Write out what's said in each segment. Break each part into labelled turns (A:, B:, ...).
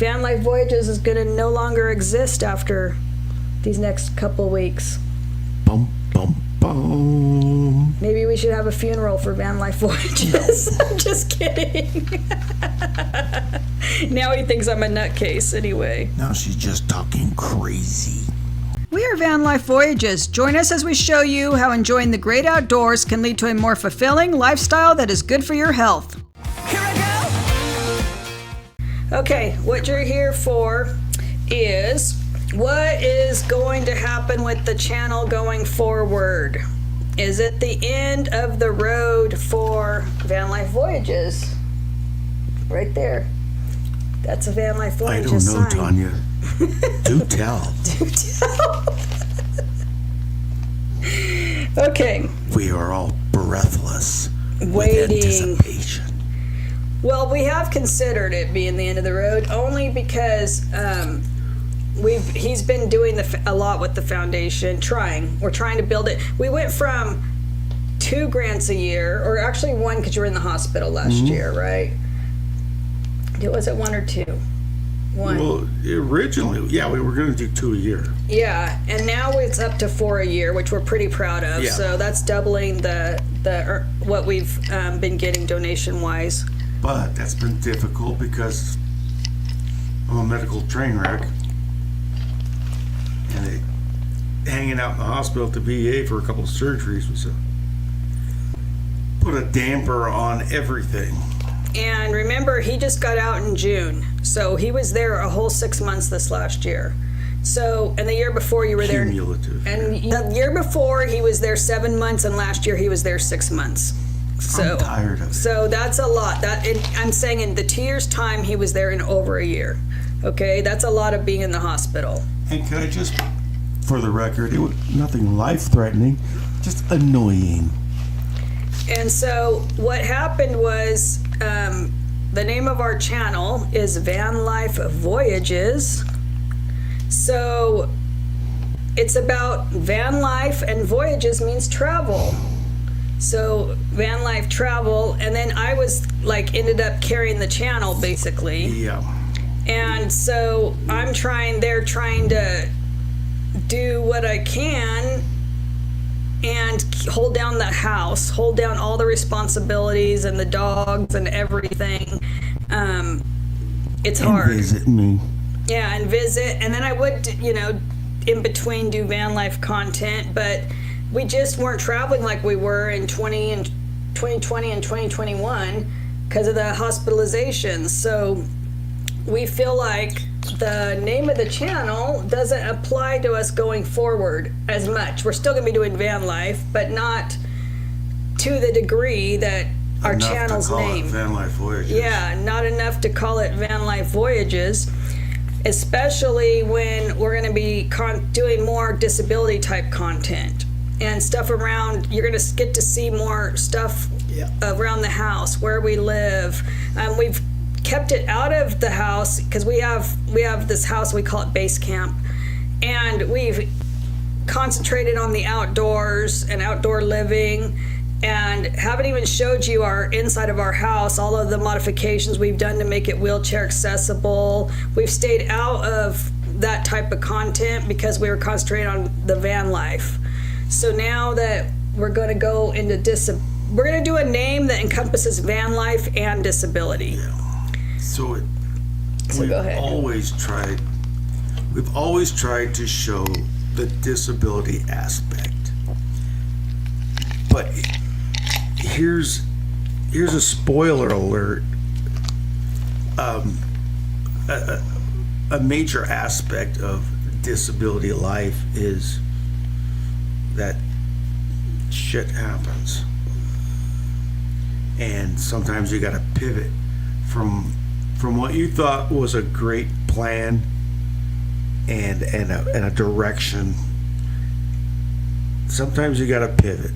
A: Van Life Voyages is going to no longer exist after these next couple weeks.
B: Bum, bum, bum.
A: Maybe we should have a funeral for Van Life Voyages. I'm just kidding. Now he thinks I'm a nutcase anyway.
B: Now she's just talking crazy.
A: We are Van Life Voyages. Join us as we show you how enjoying the great outdoors can lead to a more fulfilling lifestyle that is good for your health. Here I go! Okay, what you're here for is what is going to happen with the channel going forward. Is it the end of the road for Van Life Voyages? Right there. That's a Van Life Voyages sign.
B: I don't know, Tanya. Do tell.
A: Do tell. Okay.
B: We are all breathless
A: waiting.
B: With anticipation.
A: Well, we have considered it being the end of the road only because he's been doing a lot with the foundation, we're trying to build it. We went from 2 grants a year, or actually 1 because you were in the hospital last year, right? Was it 1 or 2? 1.
B: Well, originally, yeah, we were going to do 2 a year.
A: Yeah, and now it's up to 4 a year, which we're pretty proud of.
B: Yeah.
A: So that's doubling what we've been getting donation-wise.
B: But that's been difficult because I'm a medical train wreck. And hanging out in the hospital at the VA for a couple of surgeries was put a damper on everything.
A: And remember, he just got out in June. So he was there a whole 6 months this last year. So, and the year before you were there.
B: Cumulative.
A: And the year before he was there 7 months, and last year he was there 6 months. So,
B: I'm tired of it.
A: So that's a lot. I'm saying in the 2 years' time he was there in over a year. Okay, that's a lot of being in the hospital.
B: And could I just, for the record, it was nothing life-threatening, just annoying.
A: And so what happened was the name of our channel is Van Life Voyages. So it's about van life, and voyages means travel. So van life travel, and then I was ended up carrying the channel basically.
B: Yeah.
A: And so they're trying to do what I can and hold down the house, hold down all the responsibilities and the dogs and everything. It's hard.
B: And visit me.
A: Yeah, and visit. And then I would, in between do van life content, but we just weren't traveling like we were in 2020 and 2021 because of the hospitalizations. So we feel like the name of the channel doesn't apply to us going forward as much. We're still going to be doing van life, but not to the degree that our channel's name.
B: Van Life Voyages.
A: Yeah, not enough to call it Van Life Voyages, especially when we're going to be doing more disability type content and stuff around. You're going to get to see more stuff around the house, where we live. We've kept it out of the house because we have this house, we call it base camp, and we've concentrated on the outdoors and outdoor living, and haven't even showed you our inside of our house, all of the modifications we've done to make it wheelchair accessible. We've stayed out of that type of content because we were concentrating on the van life. So now that we're going to go into we're going to do a name that encompasses van life and disability.
B: Yeah. So
A: go ahead.
B: We've always tried to show the disability aspect. But here's a spoiler alert. A major aspect of disability life is that shit happens. And sometimes you gotta pivot from what you thought was a great plan and a direction. Sometimes you gotta pivot,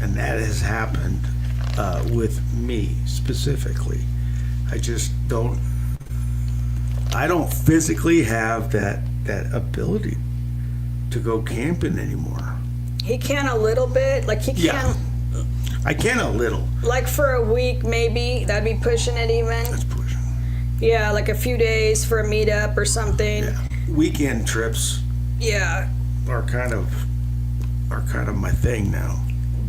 B: and that has happened with me specifically. I don't physically have that ability to go camping anymore.
A: He can a little bit, I
B: can a little.
A: Like for a week maybe, that'd be pushing it even.
B: That's pushing.
A: Yeah, like a few days for a meetup or something.
B: Yeah. Weekend trips
A: Yeah.
B: are kind of my thing now.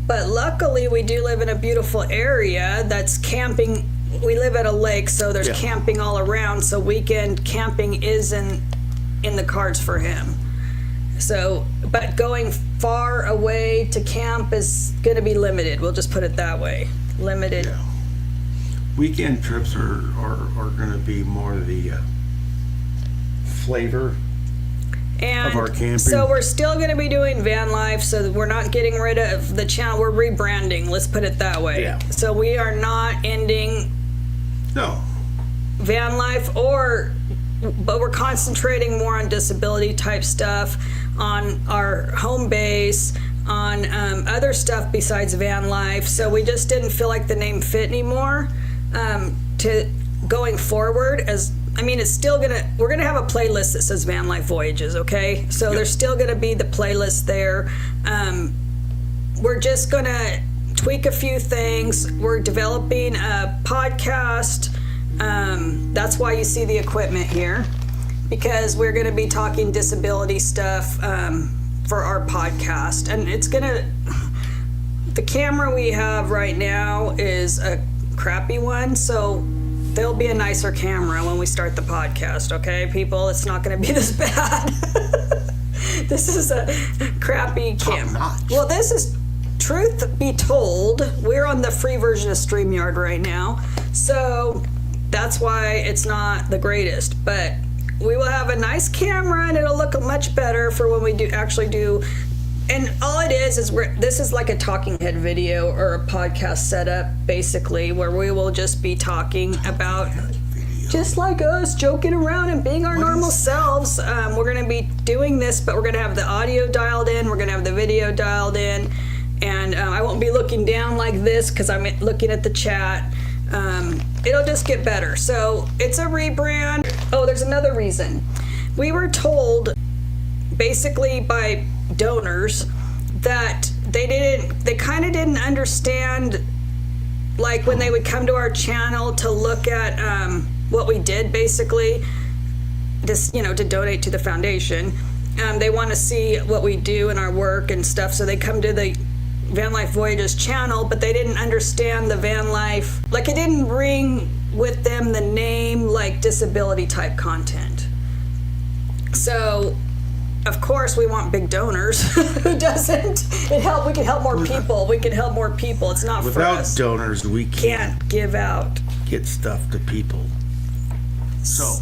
A: But luckily, we do live in a beautiful area that's camping. We live at a lake, so there's
B: Yeah.
A: camping all around. So weekend camping is in the cards for him. So, but going far away to camp is going to be limited. We'll just put it that way. Limited.
B: Yeah. Weekend trips are going to be more the flavor
A: And
B: of our camping.
A: so we're still going to be doing van life, so that we're not getting rid of the channel. We're rebranding, let's put it that way.
B: Yeah.
A: So we are not ending
B: No.
A: van life, but we're concentrating more on disability type stuff, on our home base, on other stuff besides van life. So we just didn't feel like the name fit anymore. To going forward, it's still we're gonna have a playlist that says Van Life Voyages, okay? So there's still gonna be the playlist there. We're just gonna tweak a few things. We're developing a podcast. That's why you see the equipment here, because we're gonna be talking disability stuff for our podcast. And the camera we have right now is a crappy one, so there'll be a nicer camera when we start the podcast, okay, people? It's not going to be this bad. This is a crappy camera.
B: Top-notch.
A: Well, this is, truth be told, we're on the free version of StreamYard right now, so that's why it's not the greatest, but we will have a nice camera and it'll look much better for when we actually do. And all it is this is like a talking head video or a podcast setup, basically, where we will just be talking about, just like us, joking around and being our normal selves. We're going to be doing this, but we're going to have the audio dialed in, we're going to have the video dialed in, and I won't be looking down like this because I'm looking at the chat. It'll just get better. So it's a rebrand. Oh, there's another reason. We were told, basically by donors, that they kind of didn't understand, like when they would come to our channel to look at what we did, basically, just, to donate to the foundation. They want to see what we do in our work and stuff, so they come to the Van Life Voyages channel, but they didn't understand the van life, like it didn't bring with them the name, like disability type content. So of course we want big donors. Who doesn't? We can help more people. We can help more people. It's not for us.
B: Without donors, we
A: Can't give out.
B: get stuff to people.
A: So,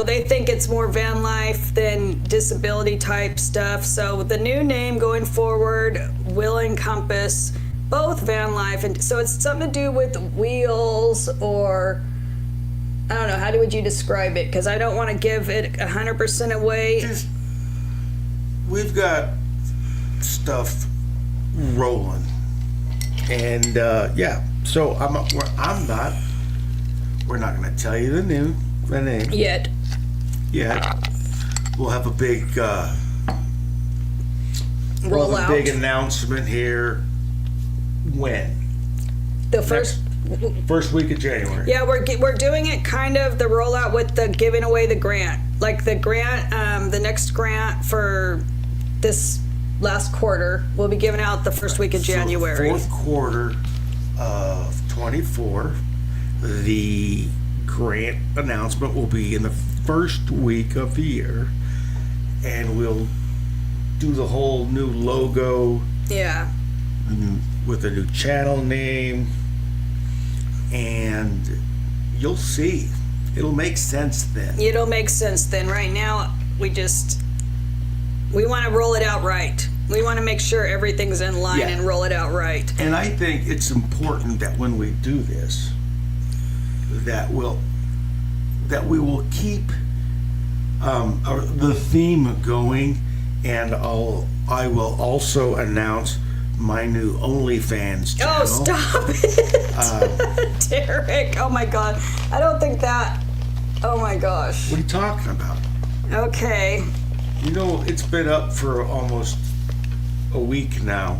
A: they think it's more van life than disability type stuff. So the new name going forward will encompass both van life, and so it's something to do with wheels, or I don't know, how would you describe it? Because I don't want to give it 100% away.
B: We've got stuff rolling, and so we're not going to tell you the name
A: Yet.
B: We'll have a big
A: Rollout.
B: big announcement here. When?
A: The first
B: week of January.
A: Yeah, we're doing it kind of the rollout with the giving away the grant. Like the grant, the next grant for this last quarter will be given out the first week of January.
B: So fourth quarter of 24, the grant announcement will be in the first week of the year, and we'll do the whole new logo.
A: Yeah.
B: With a new channel name, and you'll see. It'll make sense then.
A: It'll make sense then. Right now, we want to roll it out right. We want to make sure everything's in line and roll it out right.
B: And I think it's important that when we do this, that we will keep the theme going, and I will also announce my new OnlyFans channel.
A: Oh, stop it. Derek, oh my God. I don't think that, oh my gosh.
B: What are you talking about?
A: Okay.
B: It's been up for almost a week now,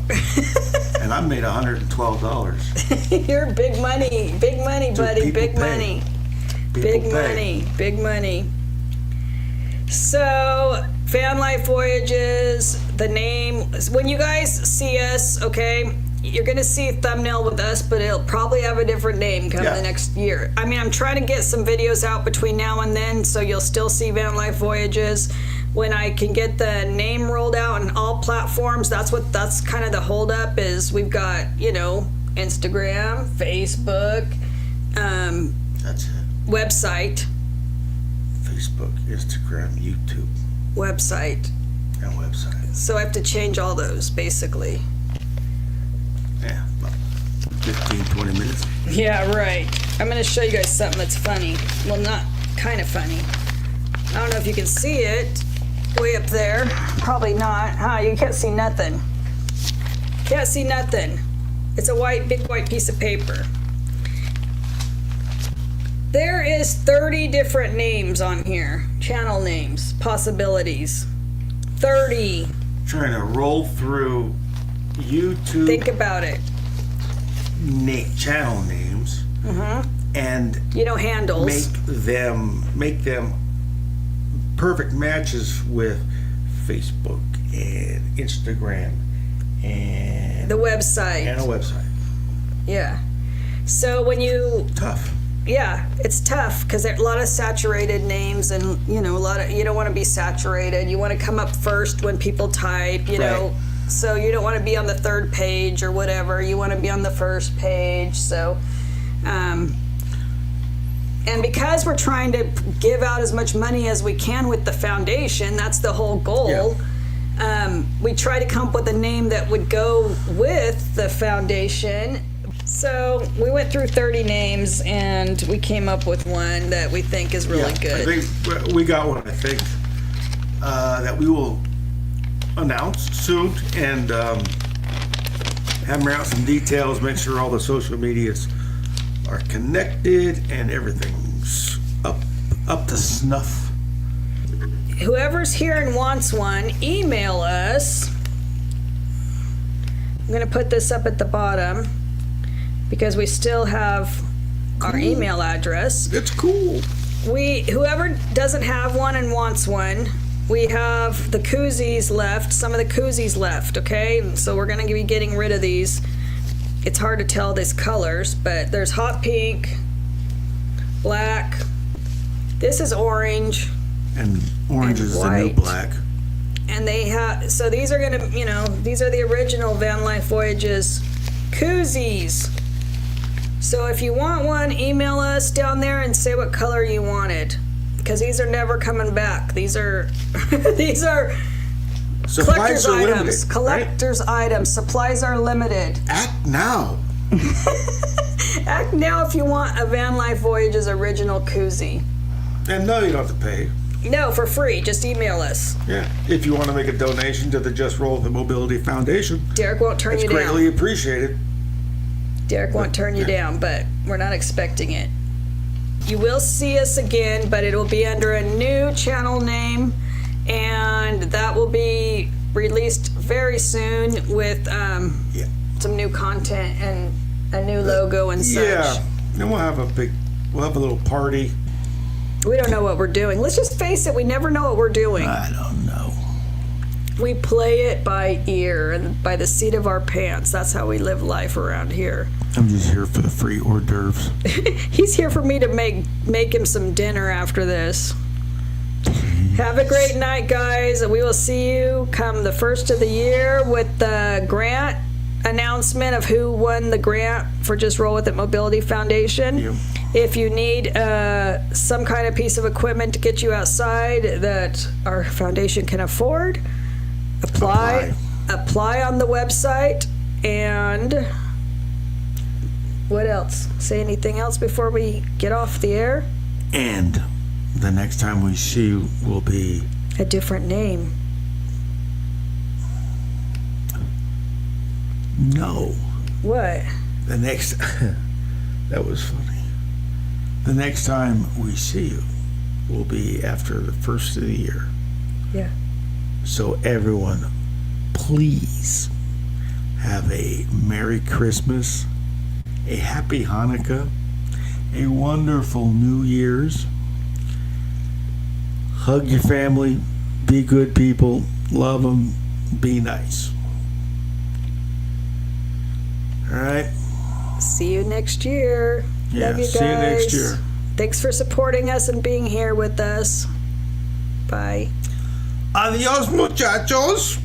B: and I made $112.
A: You're big money, buddy,
B: People
A: big
B: pay.
A: money. Big money, big money. So, Van Life Voyages, the name, when you guys see us, okay, you're going to see a thumbnail with us, but it'll probably have a different name come the next year. I mean, I'm trying to get some videos out between now and then, so you'll still see Van Life Voyages. When I can get the name rolled out on all platforms, that's kind of the holdup is we've got, you know, Instagram, Facebook,
B: That's it.
A: website.
B: Facebook, Instagram, YouTube,
A: Website.
B: and website.
A: So I have to change all those, basically.
B: Yeah, about 15, 20 minutes.
A: Yeah, right. I'm going to show you guys something that's funny. Well, not kind of funny. I don't know if you can see it way up there. Probably not. You can't see nothing. Can't see nothing. It's a big white piece of paper. There is 30 different names on here. Channel names, possibilities. 30.
B: Trying to roll through YouTube
A: Think about it.
B: channel names and
A: You know, handles.
B: make them perfect matches with Facebook and Instagram and
A: The website.
B: a website.
A: Yeah. So when you
B: Tough.
A: Yeah, it's tough because there are a lot of saturated names, and you know, you don't want to be saturated. You want to come up first when people type, you know. So you don't want to be on the third page or whatever. You want to be on the first page. So, and because we're trying to give out as much money as we can with the foundation, that's the whole goal.
B: Yeah.
A: We try to come up with a name that would go with the foundation. So we went through 30 names and we came up with one that we think is really good.
B: I think we got one, I think, that we will announce soon and hammer out some details, make sure all the social medias are connected and everything's up to snuff.
A: Whoever's here and wants one, email us. I'm going to put this up at the bottom because we still have our email address.
B: It's cool.
A: Whoever doesn't have one and wants one, we have the koozies left, some of the koozies left, okay? So we're going to be getting rid of these. It's hard to tell these colors, but there's hot pink, black, this is orange,
B: And orange
A: And
B: is the new
A: white.
B: black.
A: and they have, so these are going to, you know, these are the original Van Life Voyages koozies. So if you want one, email us down there and say what color you wanted, because these are never coming back. These are these are
B: Supplies
A: collector's
B: are
A: items.
B: limited.
A: Collector's items. Supplies are limited.
B: Right? Act now.
A: Act now if you want a Van Life Voyages original koozie.
B: And no, you don't have to pay.
A: No, for free. Just email us.
B: Yeah. If you want to make a donation to the Just Roll with the Mobility Foundation,
A: Derek won't turn
B: it's
A: you down.
B: greatly appreciated.
A: Derek won't turn you down, but we're not expecting it. You will see us again, but it'll be under a new channel name, and that will be released very soon with some new content and a new logo and such.
B: Yeah. Then we'll have a little party.
A: We don't know what we're doing. Let's just face it, we never know what we're doing.
B: I don't know.
A: We play it by ear and by the seat of our pants. That's how we live life around here.
B: I'm just here for the free hors d'oeuvres.
A: He's here for me to make him some dinner after this. Have a great night, guys, and we will see you come the first of the year with the grant announcement of who won the grant for Just Roll With It Mobility Foundation.
B: Yep.
A: If you need some kind of piece of equipment to get you outside that our foundation can afford, apply on the website. And what else? Say anything else before we get off the air?
B: And the next time we see you will be
A: A different name.
B: no.
A: What?
B: The next that was funny. The next time we see you will be after the first of the year.
A: Yeah.
B: So everyone, please have a Merry Christmas, a Happy Hanukkah, a wonderful New Year's. Hug your family. Be good people. Love them. Be nice. All right.
A: See you next year.
B: Yeah,
A: Love you guys.
B: see you next year.
A: Thanks for supporting us and being here with us. Bye.
B: Adios, muchachos.